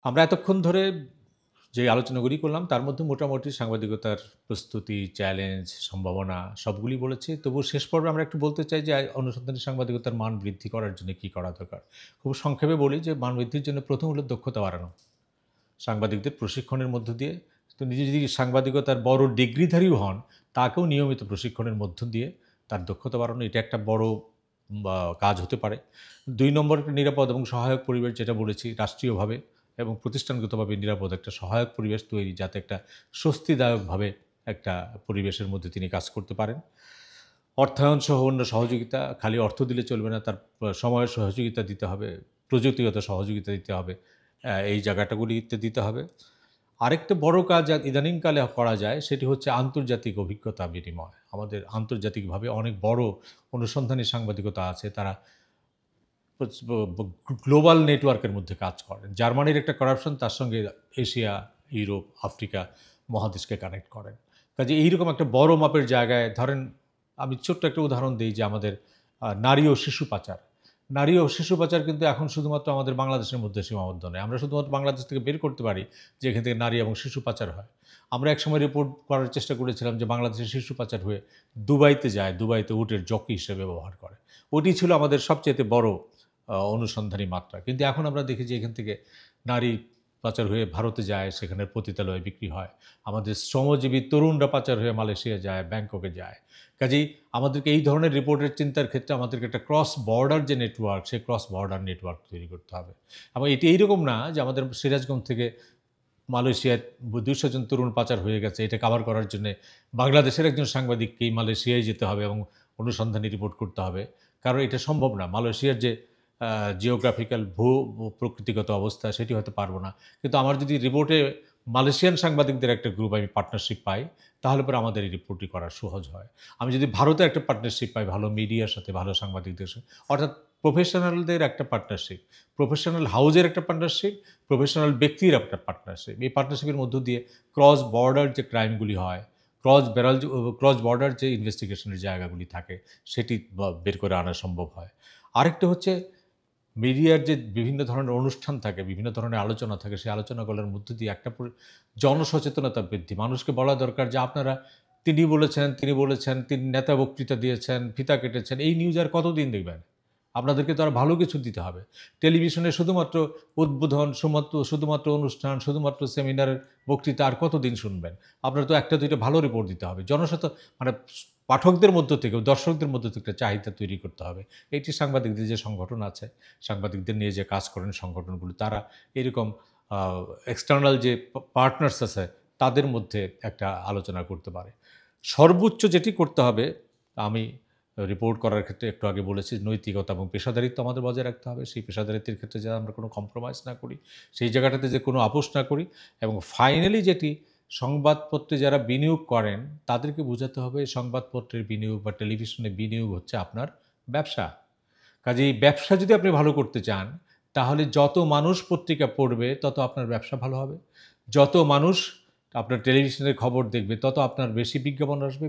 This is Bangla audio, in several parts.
আমরা এতক্ষণ ধরে যে আলোচনাগুলি করলাম তার মধ্যে মোটামুটি সাংবাদিকতার প্রস্তুতি, চ্যালেঞ্জ, সম্ভাবনা সবগুলি বলেছি। তবুও শেষ পর্বে আমরা একটু বলতে চাই যে অনুসন্ধানী সাংবাদিকতার মান বৃদ্ধি করার জন্য কী করা দরকার? খুব সংক্ষেপে বলি যে মান বৃদ্ধির জন্য ১ম হলো দক্ষতা বাড়ানো। সাংবাদিকদের প্রশিক্ষণের মধ্য দিয়ে তো নিজে যদি সাংবাদিকতার বড় ডিগ্রিধারীও হন, তাকেও নিয়মিত প্রশিক্ষণের মধ্য দিয়ে তার দক্ষতা বাড়ানো এটা একটা বড় কাজ হতে পারে। ২ নম্বর নিরাপদ এবং সহায়ক পরিবেশ যেটা বলেছি রাষ্ট্রীয়ভাবে এবং প্রতিষ্ঠানগতভাবে নিরাপদ একটা সহায়ক পরিবেশ তৈরি যাতে একটা স্বস্তিদায়কভাবে একটা পরিবেশের মধ্যে তিনি কাজ করতে পারেন। অর্থায়ন সহ অন্য সহযোগিতা, খালি অর্থ দিলে চলবে না, তার সময়ের সহযোগিতা দিতে হবে, প্রযুক্তিগত সহযোগিতা দিতে হবে। এই জায়গাটাগুলিতে দিতে হবে। আরেকটা বড় কাজ ইদানিংকালে করা যায় সেটি হচ্ছে আন্তর্জাতিক অভিজ্ঞতা বিনিময়। আমাদের আন্তর্জাতিকভাবে অনেক বড় অনুসন্ধানী সাংবাদিকতা আছে। তারা প্রচ ব ব গ্লোবাল নেটওয়ার্কের মধ্যে কাজ করেন। জার্মানির একটা করাপশন তার সঙ্গে এশিয়া, ইউরোপ, আফ্রিকা মহাদেশকে কানেক্ট করেন। কাজেই এইরকম একটা বড় মাপের জায়গায় ধরেন আমি ছোট্ট একটা উদাহরণ দেই যে আমাদের নারী ও শিশু পাচার। নারী ও শিশু পাচার কিন্তু এখন শুধুমাত্র আমাদের বাংলাদেশের মধ্যে সীমাবদ্ধ নয়। আমরা শুধুমাত্র বাংলাদেশ থেকে বের করতে পারি যে এখান থেকে নারী এবং শিশু পাচার হয়। আমরা একসময় রিপোর্ট করার চেষ্টা করেছিলাম যে বাংলাদেশের শিশু পাচার হয়ে দুবাইতে যায়, দুবাইতে উটের জকি হিসেবে ব্যবহার করে। ওটি ছিল আমাদের সবচাইতে বড় অনুসন্ধানী মাত্রা। কিন্তু এখন আমরা দেখি যে এখান থেকে নারী পাচার হয়ে ভারতে যায়, সেখানে পতিতালয়ে বিক্রি হয়। আমাদের শ্রমজীবী তরুণরা পাচার হয়ে মালয়েশিয়া যায়, ব্যাংককে যায়। কাজেই আমাদেরকে এই ধরনের রিপোর্টের চিন্তার ক্ষেত্রে আমাদেরকে একটা ক্রস বর্ডার যে নেটওয়ার্ক, সেই ক্রস বর্ডার নেটওয়ার্ক তৈরি করতে হবে। এবং এটি এইরকম না যে আমাদের সিরাজগঞ্জ থেকে মালয়েশিয়ায় ২০০ জন তরুণ পাচার হয়ে গেছে। এটা কাভার করার জন্যে বাংলাদেশের একজন সাংবাদিককেই মালয়েশিয়ায় যেতে হবে এবং অনুসন্ধানী রিপোর্ট করতে হবে। কারণ এটা সম্ভব না। মালয়েশিয়ার যে জিওগ্রাফিক্যাল প্রকৃতিগত অবস্থা সেটি হয়তো পারব না। কিন্তু আমার যদি রিপোর্টে মালয়েশিয়ান সাংবাদিকদের একটা গ্রুপ আমি পার্টনারশিপ পাই, তাহলে পরে আমাদের এই রিপোর্টটি করা সহজ হয়। আমি যদি ভারতে একটা পার্টনারশিপ পাই ভালো মিডিয়ার সাথে, ভালো সাংবাদিকদের সাথে, অর্থাৎ প্রফেশনালদের একটা পার্টনারশিপ, প্রফেশনাল হাউজের একটা পার্টনারশিপ, প্রফেশনাল ব্যক্তির একটা পার্টনারশিপ। এই পার্টনারশিপের মধ্য দিয়ে ক্রস বর্ডার যে ক্রাইমগুলি হয়, ক্রস বর্ডার যে ইনভেস্টিগেশনের জায়গাগুলি থাকে, সেটি বের করে আনা সম্ভব হয়। আরেকটা হচ্ছে মিডিয়ার যে বিভিন্ন ধরনের অনুষ্ঠান থাকে, বিভিন্ন ধরনের আলোচনা থাকে, সেই আলোচনাগুলোর মধ্য দিয়ে একটা জনসচেতনতা বৃদ্ধি। মানুষকে বলা দরকার যে আপনারা তিনি বলেছেন, তিনি নেতা বক্তৃতা দিয়েছেন, ফিতা কেটেছেন। এই নিউজ আর কতদিন দেখবেন? আপনাদেরকে তো আরো ভালো কিছু দিতে হবে। টেলিভিশনে শুধুমাত্র উদ্বোধন, শুধুমাত্র অনুষ্ঠান, শুধুমাত্র সেমিনারের বক্তৃতা আর কতদিন শুনবেন? আপনার তো ১ টা ২ টা ভালো রিপোর্ট দিতে হবে। মানে পাঠকদের মধ্য থেকেও, দর্শকদের মধ্য থেকে একটা চাহিদা তৈরি করতে হবে। এটি সাংবাদিকদের যে সংগঠন আছে, সাংবাদিকদের নিয়ে যে কাজ করেন সংগঠনগুলো, তারা এরকম আ এক্সটার্নাল যে পার্টনার্স আছে, তাদের মধ্যে একটা আলোচনা করতে পারে। সর্বোচ্চ যেটি করতে হবে, আমি রিপোর্ট করার ক্ষেত্রে একটু আগে বলেছি, নৈতিকতা এবং পেশাদারিত্ব আমাদের বজায় রাখতে হবে। সেই পেশাদারিত্বের ক্ষেত্রে যেন আমরা কোনো কম্প্রোমাইজ না করি, সেই জায়গাটাতে যে কোনো আপোস না করি এবং ফাইনালি যেটি সংবাদপত্রে যারা বিনিয়োগ করেন, তাদেরকে বোঝাতে হবে সংবাদপত্রের বিনিয়োগ বা টেলিভিশনে বিনিয়োগ হচ্ছে আপনার ব্যবসা। কাজেই ব্যবসা যদি আপনি ভালো করতে চান, তাহলে যত মানুষ পত্রিকা পড়বে, তত আপনার ব্যবসা ভালো হবে। যত মানুষ আপনার টেলিভিশনের খবর দেখবে, তত আপনার বেশি বিজ্ঞাপন আসবে,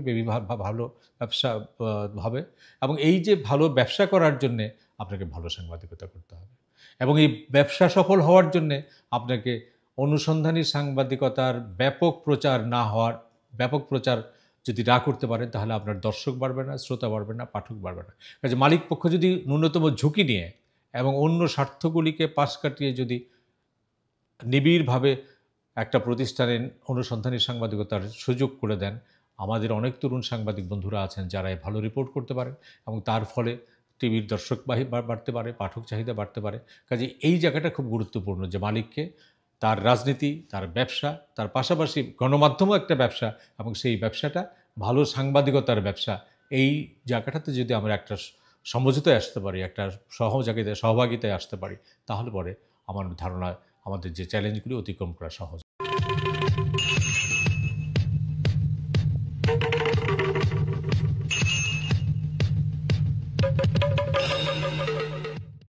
ভালো ব্যবসা আ হবে এবং এই যে ভালো ব্যবসা করার জন্যে আপনাকে ভালো সাংবাদিকতা করতে হবে এবং এই ব্যবসা সফল হওয়ার জন্যে আপনাকে অনুসন্ধানী সাংবাদিকতার ব্যাপক প্রচার যদি না করতে পারেন, তাহলে আপনার দর্শক বাড়বে না, শ্রোতা বাড়বে না, পাঠক বাড়বে না। কাজে মালিকপক্ষ যদি ন্যূনতম ঝুঁকি নিয়ে এবং অন্য স্বার্থগুলিকে পাশ কাটিয়ে যদি নিবিড়ভাবে একটা প্রতিষ্ঠানের অনুসন্ধানী সাংবাদিকতার সুযোগ করে দেন, আমাদের অনেক তরুণ সাংবাদিক বন্ধুরা আছেন যারা ভালো রিপোর্ট করতে পারেন এবং তার ফলে টিভির বাড়তে পারে, পাঠক চাহিদা বাড়তে পারে। কাজেই এই জায়গাটা খুব গুরুত্বপূর্ণ যে মালিককে তার রাজনীতি, তার ব্যবসা, তার পাশাপাশি গণমাধ্যমও একটা ব্যবসা এবং সেই ব্যবসাটা ভালো সাংবাদিকতার ব্যবসা। এই জায়গাটাতে যদি আমরা একটা সমঝোতায় আসতে পারি, একটা সহযোগিতায় আসতে পারি, তাহলে পরে আমার ধারণা আমাদের যে চ্যালেঞ্জগুলি অতিক্রম করা সহজ